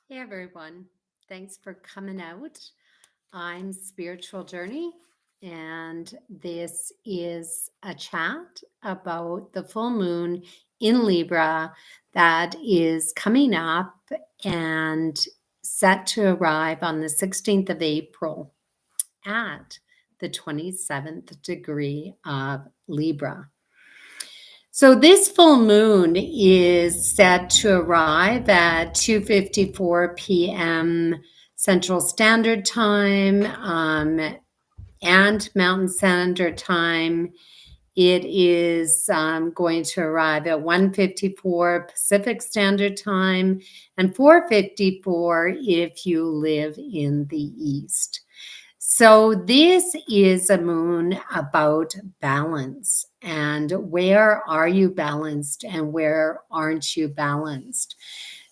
Hey everyone, thanks for coming out. I'm Spiritual Journey, and this is a chat about the full moon in Libra that is coming up and set to arrive on the 16th of April at the 27th degree of Libra. So this full moon is set to arrive at 2:54 p.m. Central Standard Time and Mountain Standard Time. It is going to arrive at 1:54 Pacific Standard Time and 4:54 if you live in the East. So this is a moon about balance, and where are you balanced and where aren't you balanced?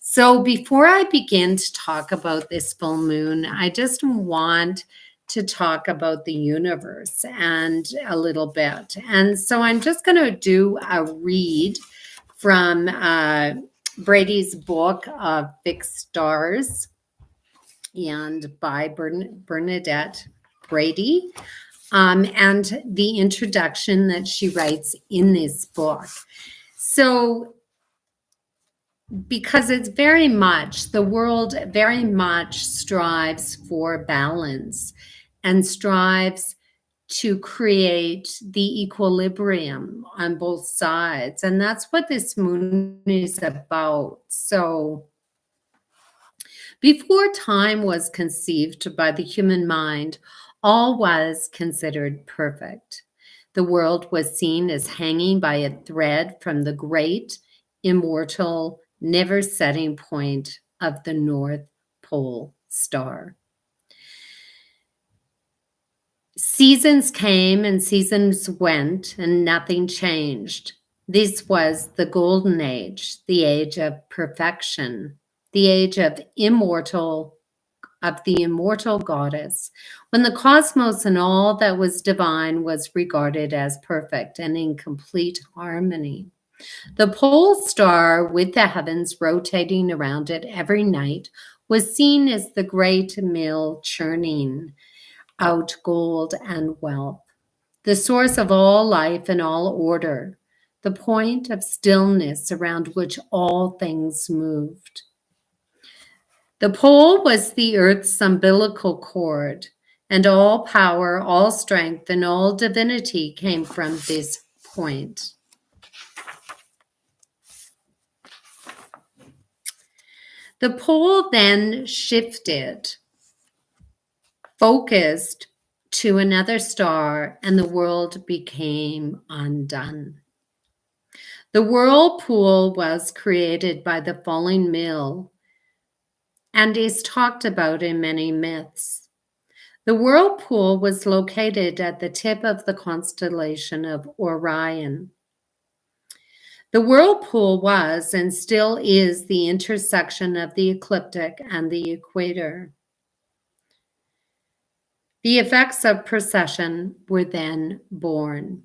So before I begin to talk about this full moon, I just want to talk about the universe and a little bit. And so I'm just going to do a read from Brady's book of Fixed Stars and by Bernadette Brady, and the introduction that she writes in this book. So, because it's very much, the world very much strives for balance and strives to create the equilibrium on both sides. And that's what this moon is about. So, before time was conceived by the human mind, all was considered perfect. The world was seen as hanging by a thread from the great, immortal, never setting point of the North Pole star. Seasons came and seasons went, and nothing changed. This was the golden age, the age of perfection, the age of the immortal goddess, when the cosmos and all that was divine was regarded as perfect and in complete harmony. The pole star, with the heavens rotating around it every night, was seen as the great mill churning out gold and wealth, the source of all life and all order, the point of stillness around which all things moved. The pole was the earth's umbilical cord, and all power, all strength, and all divinity came from this point. The pole then shifted, focused to another star, and the world became undone. The whirlpool was created by the falling mill and is talked about in many myths. The whirlpool was located at the tip of the constellation of Orion. The whirlpool was and still is the intersection of the ecliptic and the equator. The effects of precession were then born.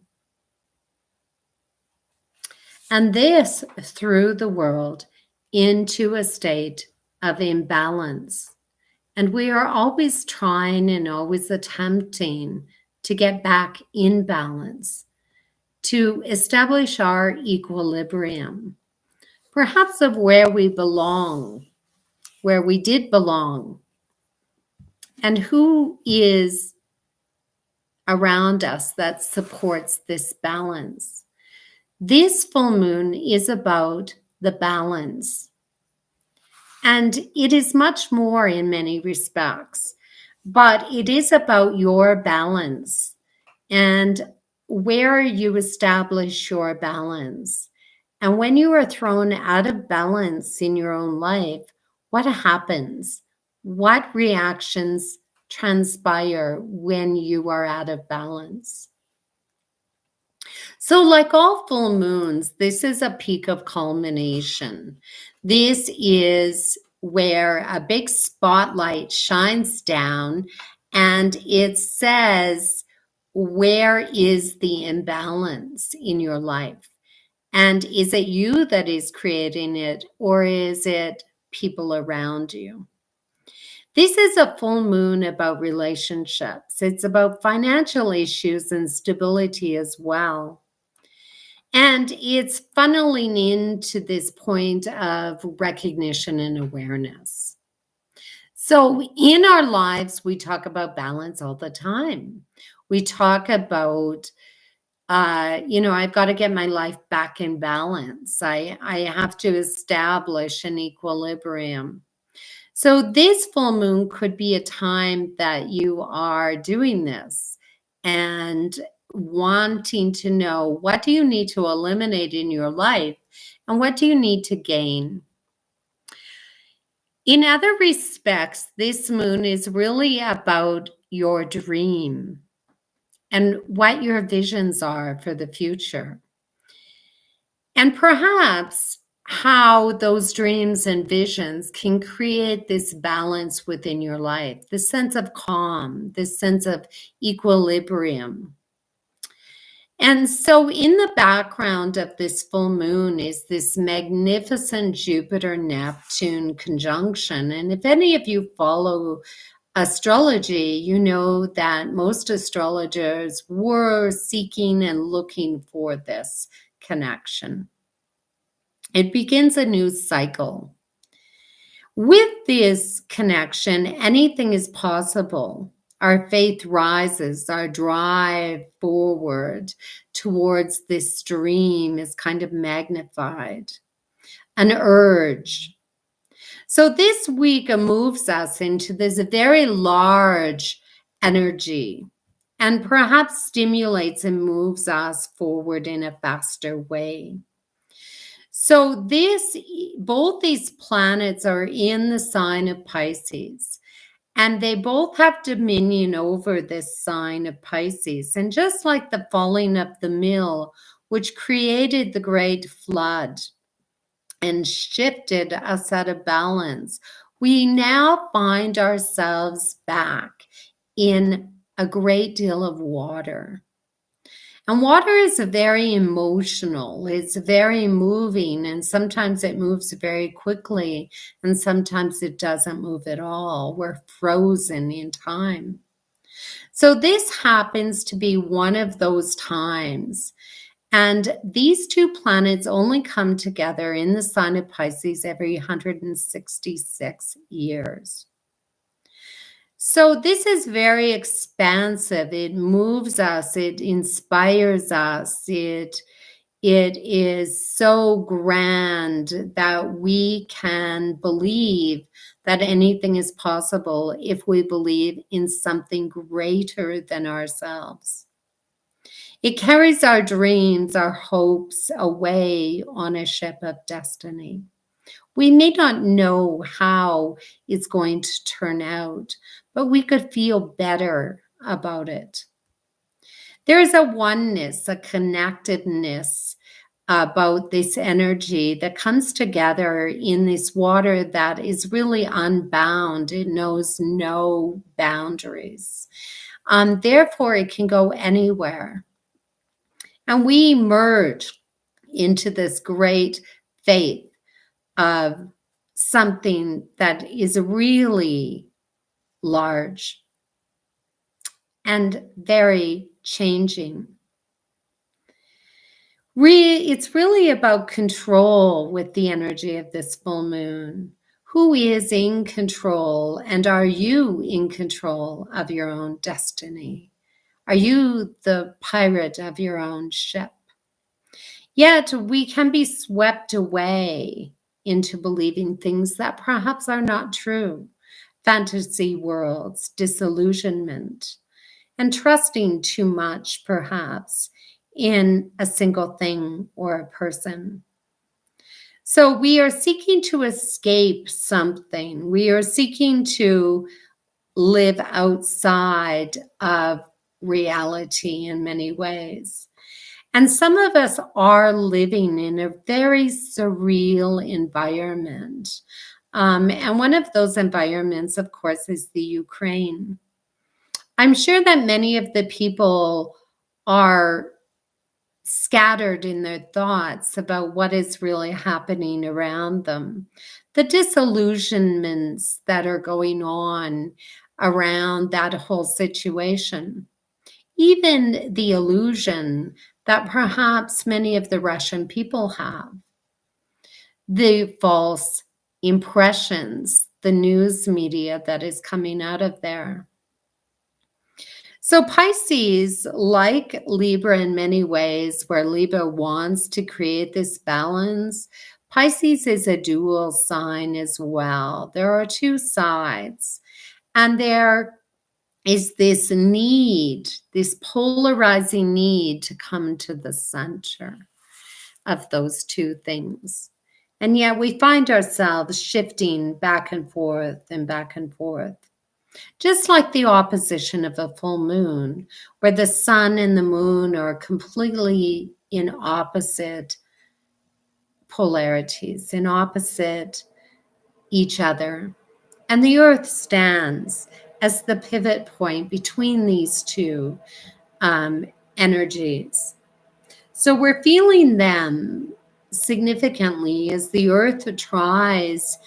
And this threw the world into a state of imbalance. And we are always trying and always attempting to get back in balance, to establish our equilibrium, perhaps of where we belong, where we did belong, and who is around us that supports this balance. This full moon is about the balance. And it is much more in many respects, but it is about your balance and where you establish your balance. And when you are thrown out of balance in your own life, what happens? What reactions transpire when you are out of balance? So, like all full moons, this is a peak of culmination. This is where a big spotlight shines down and it says, where is the imbalance in your life? And is it you that is creating it, or is it people around you. This is a full moon about relationships. It's about financial issues and stability as well. And it's funneling into this point of recognition and awareness. So in our lives, we talk about balance all the time. We talk about, I've got to get my life back in balance. I have to establish an equilibrium. So this full moon could be a time that you are doing this and wanting to know, what do you need to eliminate in your life and what do you need to gain? In other respects, this moon is really about your dream and what your visions are for the future. And perhaps how those dreams and visions can create this balance within your life, this sense of calm, this sense of equilibrium. And so in the background of this full moon is this magnificent Jupiter-Neptune conjunction. And if any of you follow astrology, you know that most astrologers were seeking and looking for this connection. It begins a new cycle. With this connection, anything is possible. Our faith rises, our drive forward towards this dream is kind of magnified, an urge. So this week moves us into this very large energy and perhaps stimulates and moves us forward in a faster way. So both these planets are in the sign of Pisces, and they both have dominion over this sign of Pisces. And just like the falling of the mill, which created the great flood and shifted us out of balance, we now find ourselves back in a great deal of water. And water is very emotional, it's very moving, and sometimes it moves very quickly, and sometimes it doesn't move at all. We're frozen in time. So this happens to be one of those times. And these two planets only come together in the sign of Pisces every 166 years. So this is very expansive. It moves us, it inspires us, it is so grand that we can believe that anything is possible if we believe in something greater than ourselves. It carries our dreams, our hopes away on a ship of destiny. We may not know how it's going to turn out, but we could feel better about it. There is a oneness, a connectedness about this energy that comes together in this water that is really unbound. It knows no boundaries. Therefore, it can go anywhere. And we merge into this great faith of something that is really large and very changing. It's really about control with the energy of this full moon. Who is in control, and are you in control of your own destiny? Are you the pirate of your own ship? Yet we can be swept away into believing things that perhaps are not true. Fantasy worlds, disillusionment, and trusting too much, perhaps, in a single thing or a person. So we are seeking to escape something. We are seeking to live outside of reality in many ways. And some of us are living in a very surreal environment. And one of those environments, of course, is the Ukraine. I'm sure that many of the people are scattered in their thoughts about what is really happening around them. The disillusionments that are going on around that whole situation. Even the illusion that perhaps many of the Russian people have. The false impressions, the news media that is coming out of there. So Pisces, like Libra in many ways, where Libra wants to create this balance, Pisces is a dual sign as well. There are two sides, and there is this need, this polarizing need to come to the center of those two things. And yet we find ourselves shifting back and forth and back and forth. Just like the opposition of a full moon, where the sun and the moon are completely in opposite polarities, in opposite each other. And the earth stands as the pivot point between these two energies. So we're feeling them significantly as the earth tries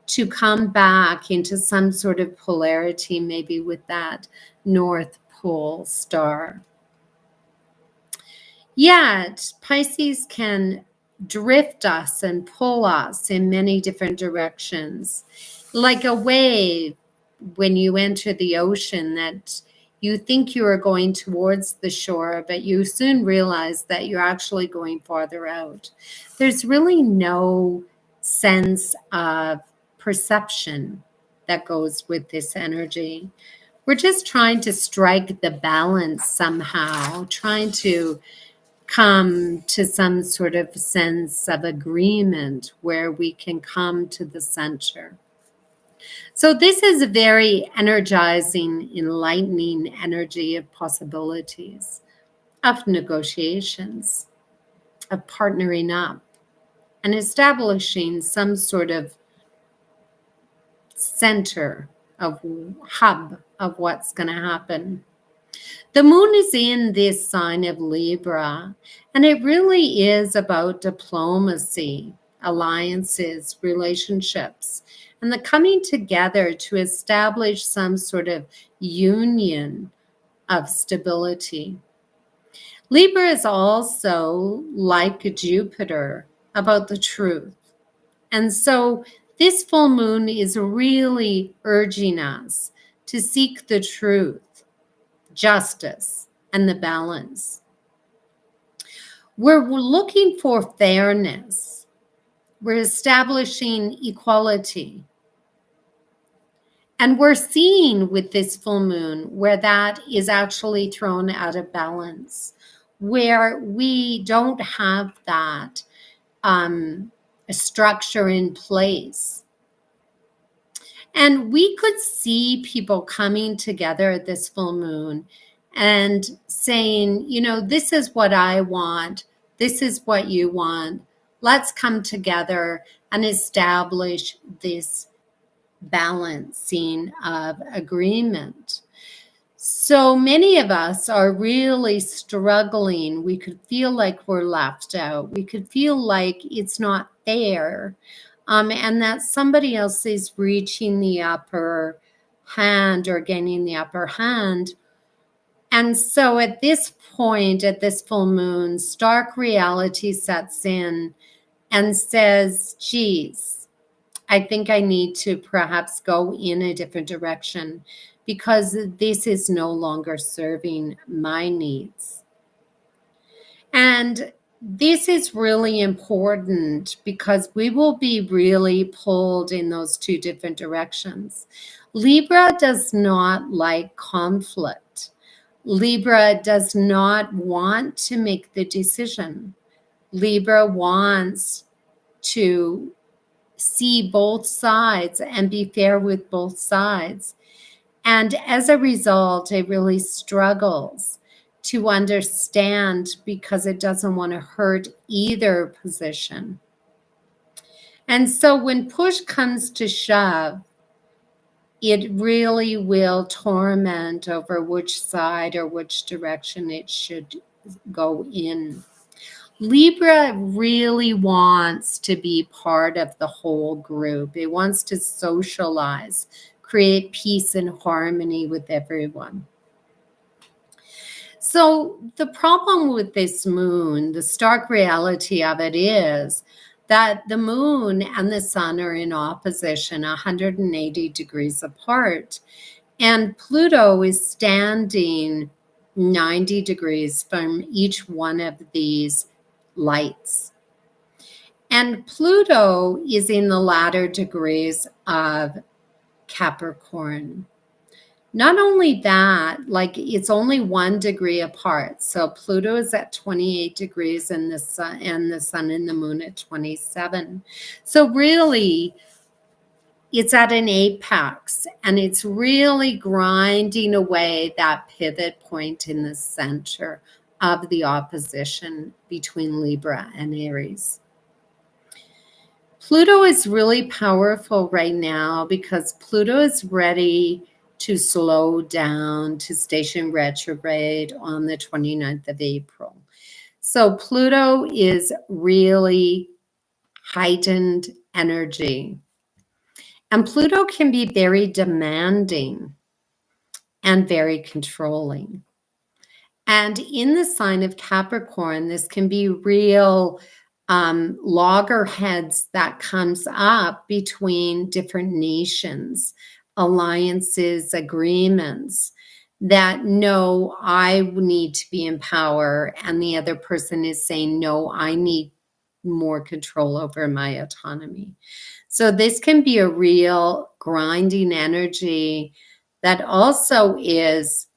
to come back into some sort of polarity, maybe with that North Pole star. Yet Pisces can drift us and pull us in many different directions, like a wave when you enter the ocean that you think you are going towards the shore, but you soon realize that you're actually going farther out. There's really no sense of perception that goes with this energy. We're just trying to strike the balance somehow, trying to come to some sort of sense of agreement where we can come to the center. So this is a very energizing, enlightening energy of possibilities, of negotiations, of partnering up, and establishing some sort of center, of hub of what's going to happen. The moon is in this sign of Libra, and it really is about diplomacy, alliances, relationships, and the coming together to establish some sort of union of stability. Libra is also, like Jupiter, about the truth. And so this full moon is really urging us to seek the truth, justice, and the balance. We're looking for fairness. We're establishing equality. And we're seeing with this full moon where that is actually thrown out of balance, where we don't have that structure in place. And we could see people coming together at this full moon and saying, you know, this is what I want. This is what you want. Let's come together and establish this balancing of agreement. So many of us are really struggling. We could feel like we're left out. We could feel like it's not fair. And that somebody else is reaching the upper hand or gaining the upper hand. And so at this point, at this full moon, stark reality sets in and says, geez, I think I need to perhaps go in a different direction because this is no longer serving my needs. And this is really important because we will be really pulled in those two different directions. Libra does not like conflict. Libra does not want to make the decision. Libra wants to see both sides and be fair with both sides. And as a result, it really struggles to understand because it doesn't want to hurt either position. And so when push comes to shove, it really will torment over which side or which direction it should go in. Libra really wants to be part of the whole group. It wants to socialize, create peace and harmony with everyone. So the problem with this moon, the stark reality of it is that the moon and the sun are in opposition, 180 degrees apart. And Pluto is standing 90 degrees from each one of these lights. And Pluto is in the latter degrees of Capricorn. Not only that, like it's only 1 degree apart. So Pluto is at 28 degrees and the sun and the moon at 27. So really, it's at an apex and it's really grinding away that pivot point in the center of the opposition between Libra and Aries. Pluto is really powerful right now because Pluto is ready to slow down to station retrograde on the 29th of April. So Pluto is really heightened energy. And Pluto can be very demanding and very controlling. And in the sign of Capricorn, this can be real loggerheads that comes up between different nations, alliances, agreements that no, I need to be in power, and the other person is saying, no, I need more control over my autonomy. So this can be a real grinding energy that also is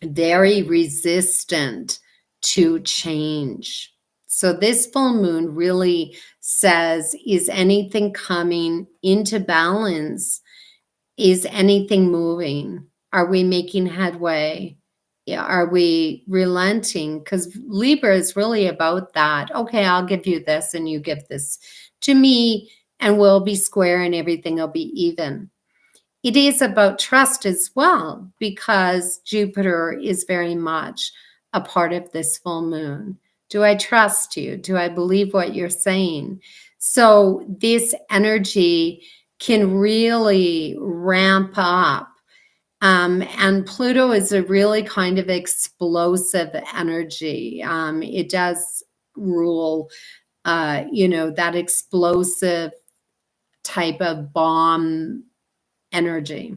very resistant to change. So this full moon really says, is anything coming into balance? Is anything moving? Are we making headway? Are we relenting? Because Libra is really about that. Okay, I'll give you this and you give this to me and we'll be square and everything will be even. It is about trust as well, because Jupiter is very much a part of this full moon. Do I trust you? Do I believe what you're saying? So this energy can really ramp up. And Pluto is a really kind of explosive energy. It does rule, that explosive type of bomb energy.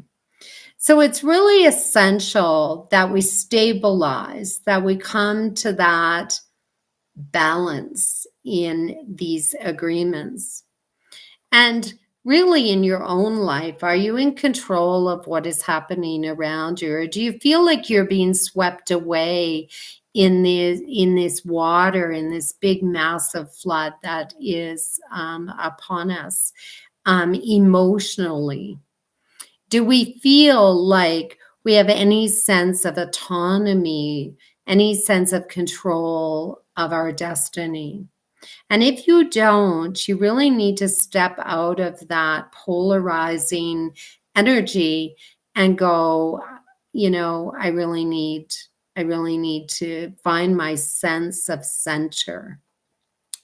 So it's really essential that we stabilize, that we come to that balance in these agreements. And really in your own life, are you in control of what is happening around you? Or do you feel like you're being swept away in this water, in this big massive flood that is upon us emotionally? Do we feel like we have any sense of autonomy, any sense of control of our destiny? And if you don't, you really need to step out of that polarizing energy and go, I really need to find my sense of center.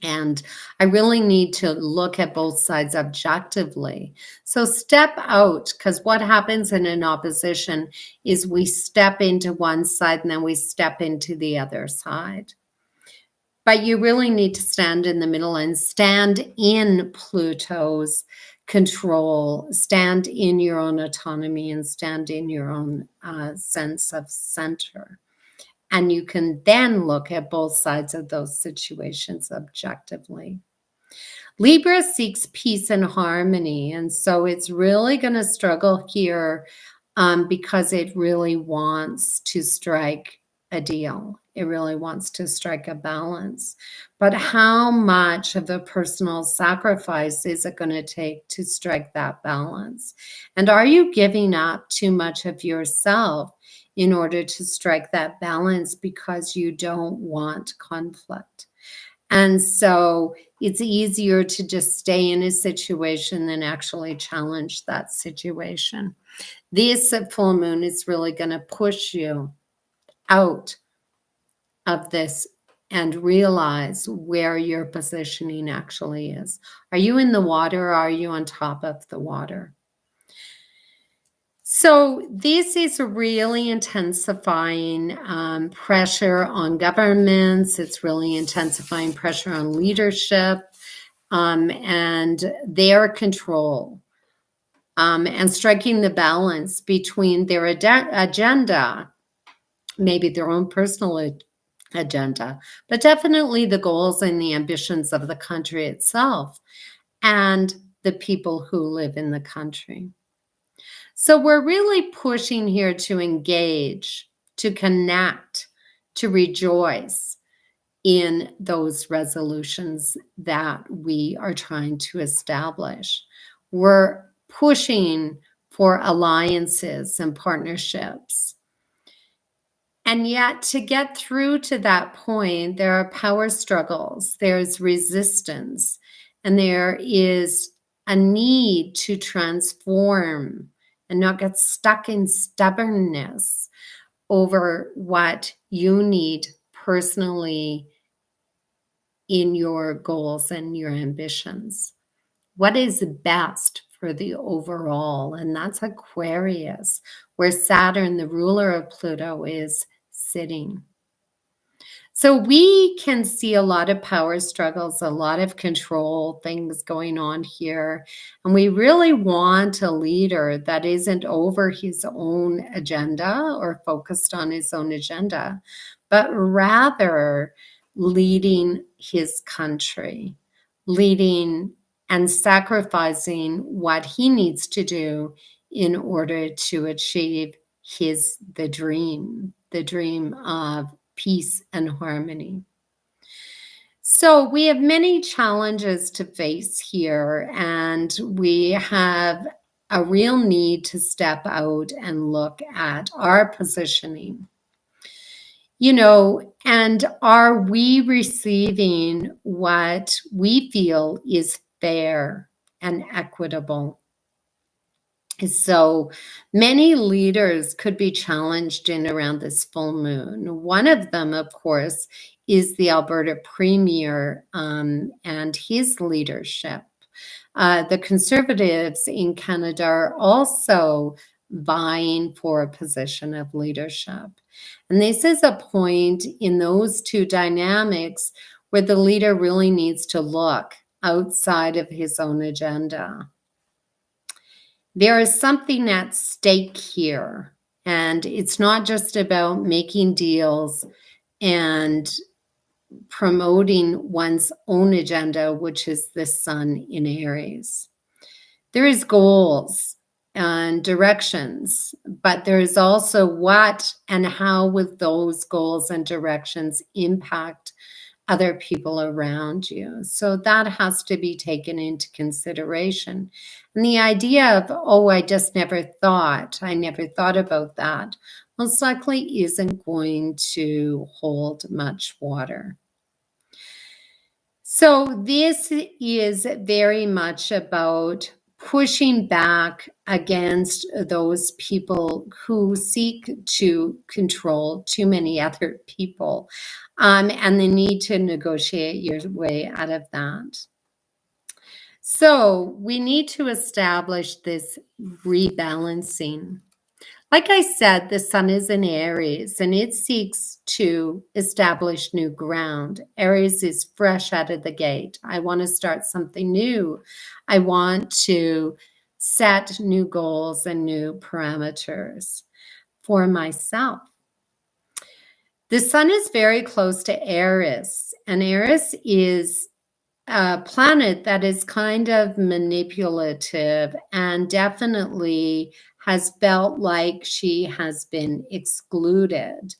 And I really need to look at both sides objectively. So step out, because what happens in an opposition is we step into one side and then we step into the other side. But you really need to stand in the middle and stand in Pluto's control, stand in your own autonomy, and stand in your own sense of center. And you can then look at both sides of those situations objectively. Libra seeks peace and harmony. And so it's really going to struggle here because it really wants to strike a deal. It really wants to strike a balance. But how much of a personal sacrifice is it going to take to strike that balance? And are you giving up too much of yourself in order to strike that balance because you don't want conflict? And so it's easier to just stay in a situation than actually challenge that situation. This full moon is really going to push you out of this and realize where your positioning actually is. Are you in the water or are you on top of the water? So this is really intensifying pressure on governments. It's really intensifying pressure on leadership and their control and striking the balance between their agenda, maybe their own personal agenda, but definitely the goals and the ambitions of the country itself and the people who live in the country. So we're really pushing here to engage, to connect, to rejoice in those resolutions that we are trying to establish. We're pushing for alliances and partnerships. And yet, to get through to that point, there are power struggles, there's resistance, and there is a need to transform and not get stuck in stubbornness over what you need personally in your goals and your ambitions. What is best for the overall? And that's Aquarius, where Saturn, the ruler of Pluto, is sitting. So we can see a lot of power struggles, a lot of control things going on here. And we really want a leader that isn't over his own agenda or focused on his own agenda, but rather leading his country, leading and sacrificing what he needs to do in order to achieve the dream of peace and harmony. So we have many challenges to face here, and we have a real need to step out and look at our positioning. And are we receiving what we feel is fair and equitable? So many leaders could be challenged in around this full moon. One of them, of course, is the Alberta Premier and his leadership. The Conservatives in Canada are also vying for a position of leadership. And this is a point in those two dynamics where the leader really needs to look outside of his own agenda. There is something at stake here, and it's not just about making deals and promoting one's own agenda, which is the sun in Aries. There is goals and directions, but there is also what and how will those goals and directions impact other people around you. So that has to be taken into consideration. And the idea of, I never thought about that, most likely isn't going to hold much water. So this is very much about pushing back against those people who seek to control too many other people, and the need to negotiate your way out of that. So we need to establish this rebalancing. Like I said, the sun is in Aries and it seeks to establish new ground. Aries is fresh out of the gate. I want to start something new. I want to set new goals and new parameters for myself. The sun is very close to Eris, and Eris is a planet that is kind of manipulative and definitely has felt like she has been excluded.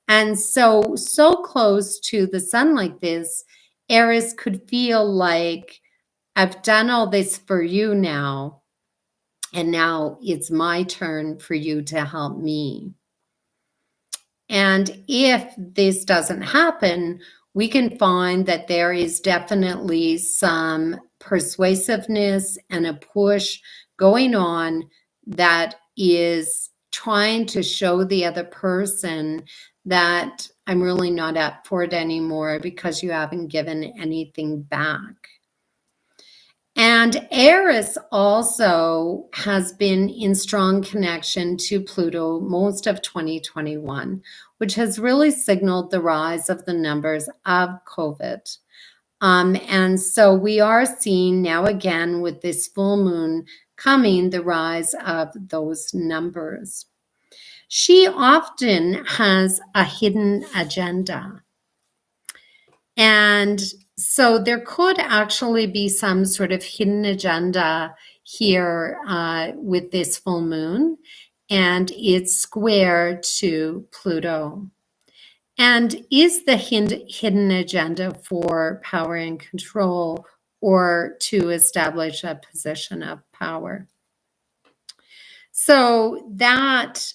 And so close to the sun like this, Eris could feel like, I've done all this for you now, and now it's my turn for you to help me. And if this doesn't happen, we can find that there is definitely some persuasiveness and a push going on that is trying to show the other person that I'm really not up for it anymore because you haven't given anything back. And Eris also has been in strong connection to Pluto most of 2021, which has really signaled the rise of the numbers of COVID. And so we are seeing now again with this full moon coming the rise of those numbers. She often has a hidden agenda. And so there could actually be some sort of hidden agenda here with this full moon, and it's square to Pluto. And is the hidden agenda for power and control or to establish a position of power? So that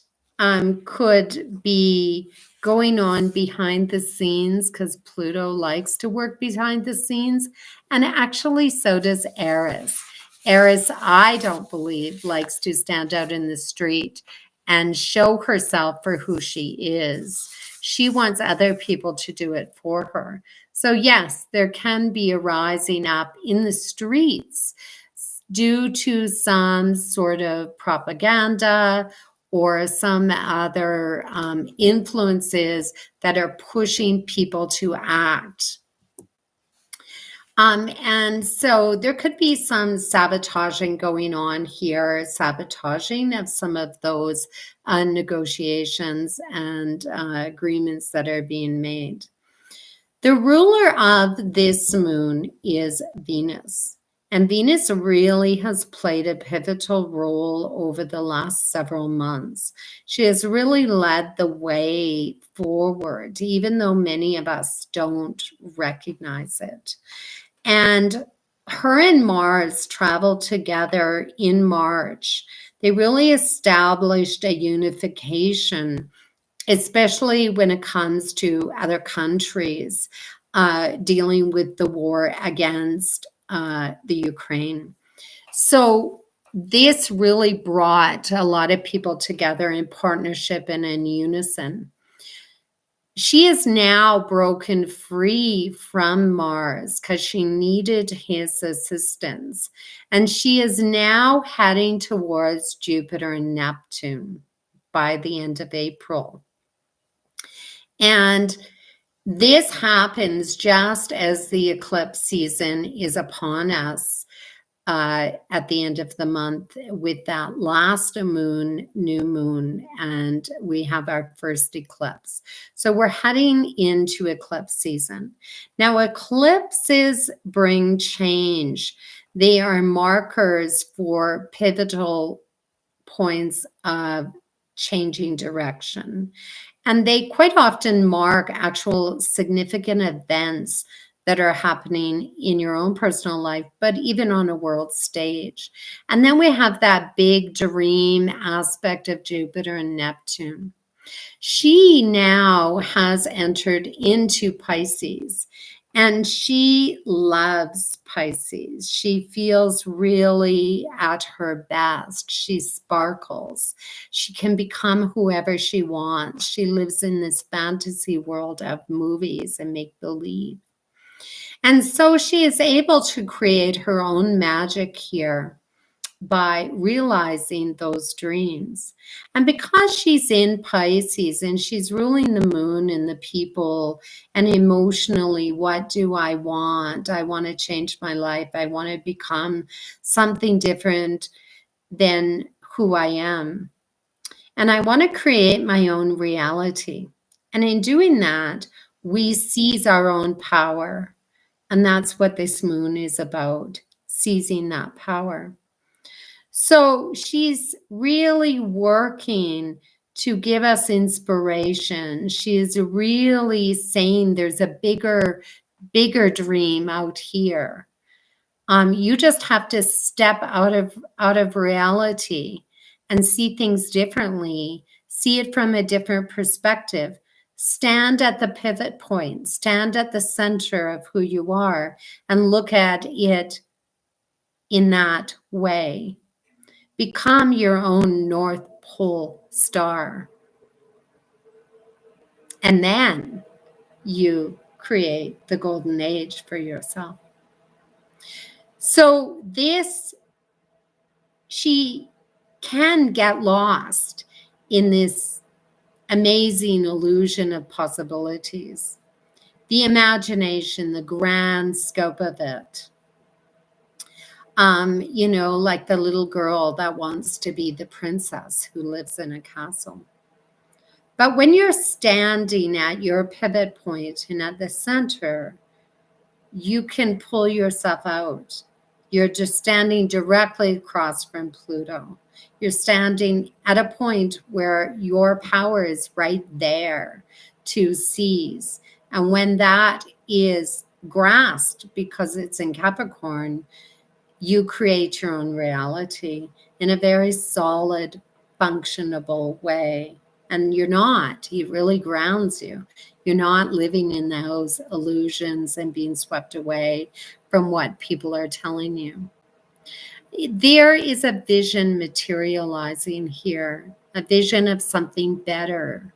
could be going on behind the scenes because Pluto likes to work behind the scenes. And actually, so does Eris. Eris, I don't believe, likes to stand out in the street and show herself for who she is. She wants other people to do it for her. So, yes, there can be a rising up in the streets due to some sort of propaganda or some other influences that are pushing people to act. And so there could be some sabotaging going on here, sabotaging of some of those negotiations and agreements that are being made. The ruler of this moon is Venus. And Venus really has played a pivotal role over the last several months. She has really led the way forward, even though many of us don't recognize it. And her and Mars traveled together in March. They really established a unification, especially when it comes to other countries dealing with the war against the Ukraine. So this really brought a lot of people together in partnership and in unison. She is now broken free from Mars because she needed his assistance. And she is now heading towards Jupiter and Neptune by the end of April. And this happens just as the eclipse season is upon us at the end of the month with that last moon, new moon, and we have our first eclipse. So we're heading into eclipse season. Now, eclipses bring change. They are markers for pivotal points of changing direction. And they quite often mark actual significant events that are happening in your own personal life, but even on a world stage. And then we have that big dream aspect of Jupiter and Neptune. She now has entered into Pisces. And she loves Pisces. She feels really at her best. She sparkles. She can become whoever she wants. She lives in this fantasy world of movies and make believe. And so she is able to create her own magic here by realizing those dreams. And because she's in Pisces and she's ruling the moon and the people and emotionally, what do I want? I want to change my life. I want to become something different than who I am. And I want to create my own reality. And in doing that, we seize our own power. And that's what this moon is about, seizing that power. So she's really working to give us inspiration. She's really saying there's a bigger dream out here. You just have to step out of reality and see things differently, see it from a different perspective. Stand at the pivot point, stand at the center of who you are, and look at it in that way. Become your own North Pole star. And then you create the golden age for yourself. So she can get lost in this amazing illusion of possibilities, the imagination, the grand scope of it. Like the little girl that wants to be the princess who lives in a castle. But when you're standing at your pivot point and at the center, you can pull yourself out. You're just standing directly across from Pluto. You're standing at a point where your power is right there to seize. And when that is grasped, because it's in Capricorn, you create your own reality in a very solid, functionable way. And it really grounds you. You're not living in those illusions and being swept away from what people are telling you. There is a vision materializing here, a vision of something better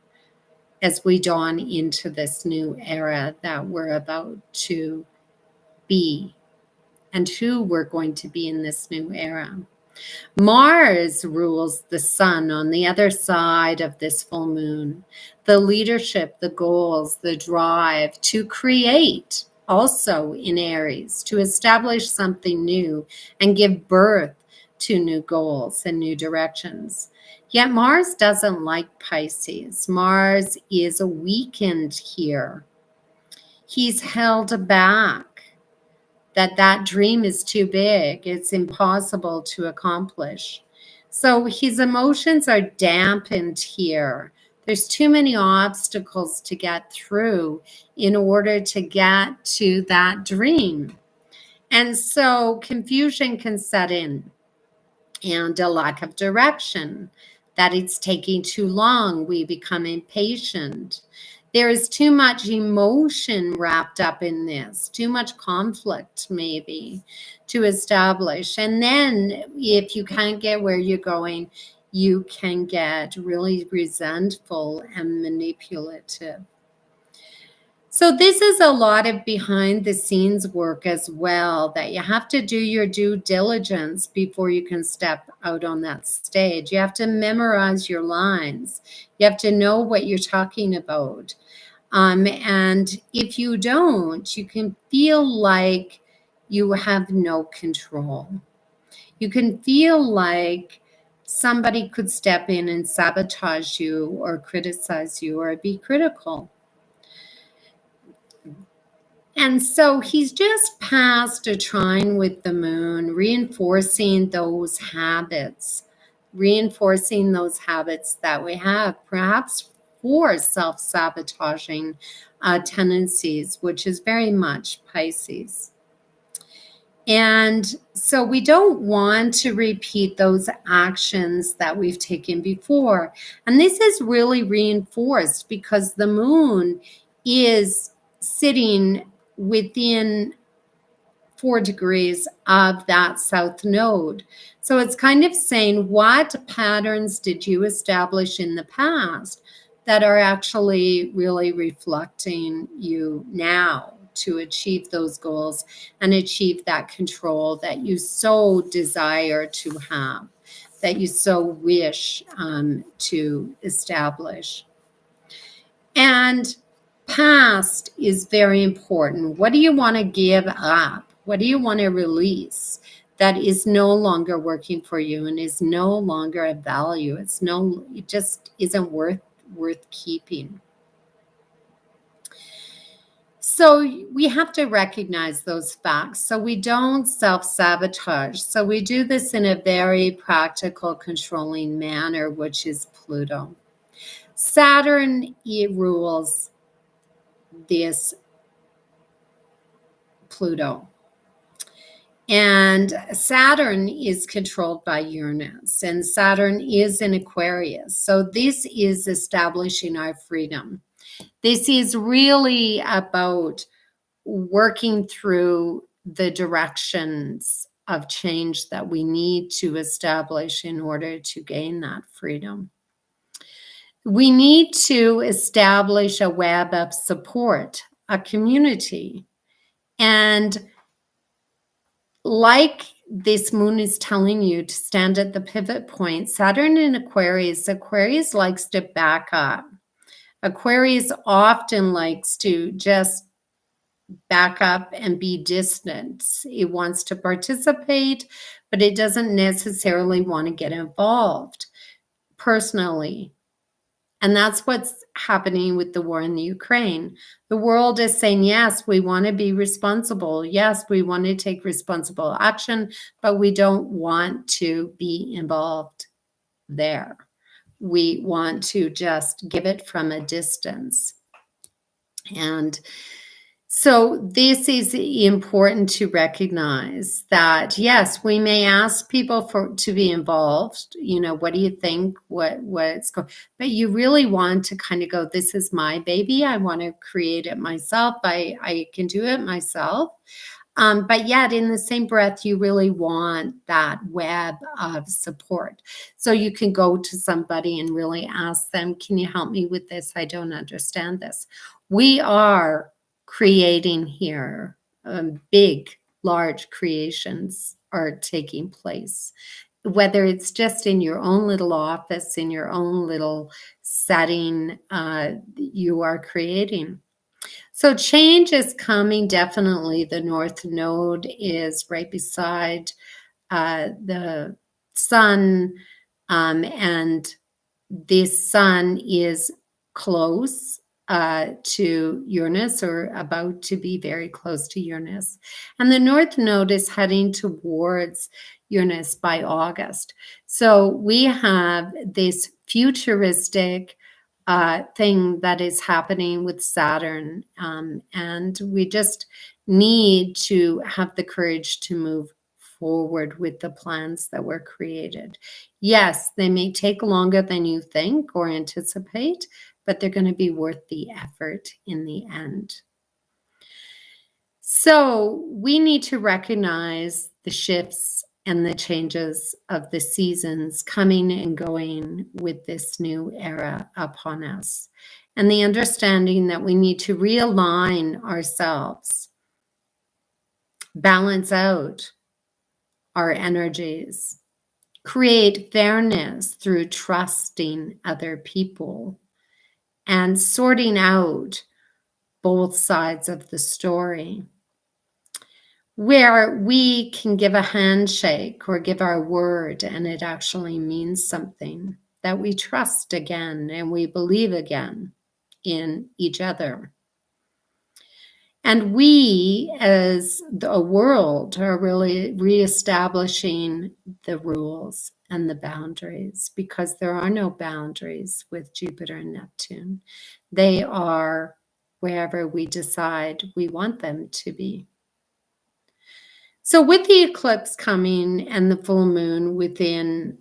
as we dawn into this new era that we're about to be and who we're going to be in this new era. Mars rules the sun on the other side of this full moon. The leadership, the goals, the drive to create, also in Aries, to establish something new and give birth to new goals and new directions. Yet Mars doesn't like Pisces. Mars is weakened here. He's held back. That dream is too big. It's impossible to accomplish. So his emotions are dampened here. There's too many obstacles to get through in order to get to that dream. And so confusion can set in and a lack of direction, that it's taking too long. We become impatient. There is too much emotion wrapped up in this, too much conflict maybe to establish. And then if you can't get where you're going, you can get really resentful and manipulative. So this is a lot of behind the scenes work as well, that you have to do your due diligence before you can step out on that stage. You have to memorize your lines. You have to know what you're talking about. And if you don't, you can feel like you have no control. You can feel like somebody could step in and sabotage you or criticize you or be critical. And so he's just passed a trine with the moon, reinforcing those habits that we have, perhaps for self-sabotaging tendencies, which is very much Pisces. And so we don't want to repeat those actions that we've taken before. And this is really reinforced because the moon is sitting within 4 degrees of that south node. So it's kind of saying, what patterns did you establish in the past that are actually really reflecting you now to achieve those goals and achieve that control that you so desire to have, that you so wish to establish. And past is very important. What do you want to give up? What do you want to release that is no longer working for you and is no longer of value? It just isn't worth keeping. So we have to recognize those facts so we don't self-sabotage. So we do this in a very practical, controlling manner, which is Pluto. Saturn, it rules this Pluto. And Saturn is controlled by Uranus, and Saturn is in Aquarius. So this is establishing our freedom. This is really about working through the directions of change that we need to establish in order to gain that freedom. We need to establish a web of support, a community. And like this moon is telling you to stand at the pivot point, Saturn in Aquarius likes to back up. Aquarius often likes to just back up and be distant. It wants to participate, but it doesn't necessarily want to get involved personally. And that's what's happening with the war in the Ukraine. The world is saying, yes, we want to be responsible. Yes, we want to take responsible action, but we don't want to be involved there. We want to just give it from a distance. And so this is important to recognize that, yes, we may ask people to be involved. You know, what do you think? What's going? But you really want to kind of go, this is my baby. I want to create it myself. I can do it myself. But yet in the same breath, you really want that web of support. So you can go to somebody and really ask them, can you help me with this? I don't understand this. We are creating here. Big, large creations are taking place. Whether it's just in your own little office, in your own little setting, you are creating. So change is coming, definitely. The North Node is right beside the Sun, and this Sun is close to Uranus, or about to be very close to Uranus. And the North Node is heading towards Uranus by August. So we have this futuristic thing that is happening with Saturn. And we just need to have the courage to move forward with the plans that were created. Yes, they may take longer than you think or anticipate, but they're going to be worth the effort in the end. So we need to recognize the shifts and the changes of the seasons coming and going with this new era upon us, and the understanding that we need to realign ourselves, balance out our energies, create fairness through trusting other people and sorting out both sides of the story, where we can give a handshake or give our word and it actually means something, that we trust again and we believe again in each other. And we as a world are really reestablishing the rules and the boundaries, because there are no boundaries with Jupiter and Neptune. They are wherever we decide we want them to be. So with the eclipse coming and the full moon within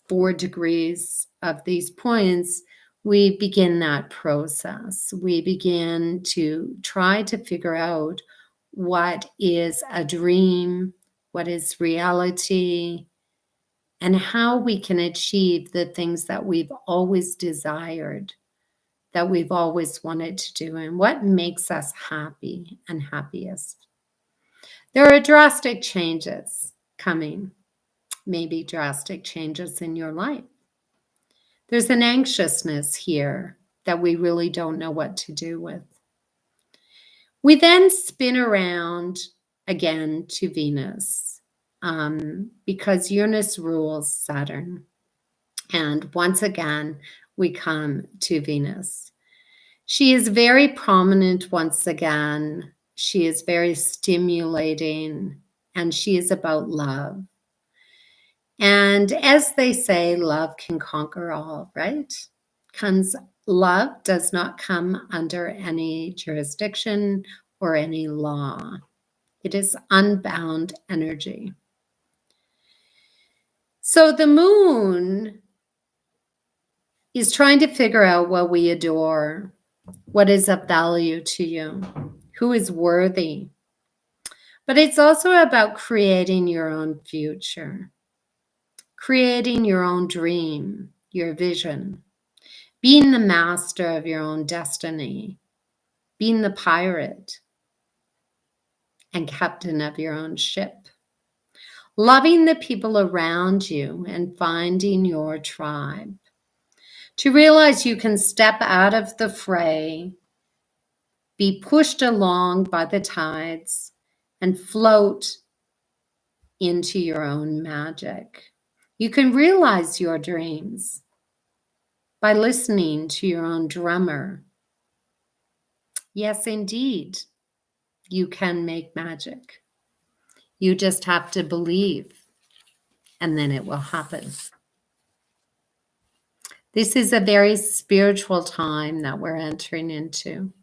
4 degrees of these points, we begin that process. We begin to try to figure out what is a dream, what is reality, and how we can achieve the things that we've always desired, that we've always wanted to do, and what makes us happy and happiest. There are drastic changes coming, maybe drastic changes in your life. There's an anxiousness here that we really don't know what to do with. We then spin around again to Venus, because Uranus rules Saturn. And once again, we come to Venus. She is very prominent once again. She is very stimulating, and she is about love. And as they say, love can conquer all, right? Love does not come under any jurisdiction or any law. It is unbound energy. So the moon is trying to figure out what we adore, what is of value to you, who is worthy. But it's also about creating your own future, creating your own dream, your vision, being the master of your own destiny, being the pirate and captain of your own ship, loving the people around you and finding your tribe. To realize you can step out of the fray, be pushed along by the tides, and float into your own magic. You can realize your dreams by listening to your own drummer. Yes, indeed, you can make magic. You just have to believe, and then it will happen. This is a very spiritual time that we're entering into.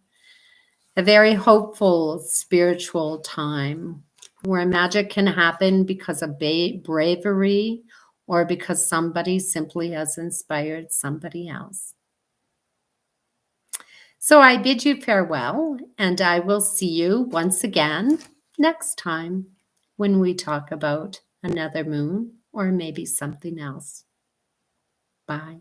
A very hopeful spiritual time where magic can happen because of bravery or because somebody simply has inspired somebody else. So I bid you farewell, and I will see you once again next time when we talk about another moon or maybe something else. Bye.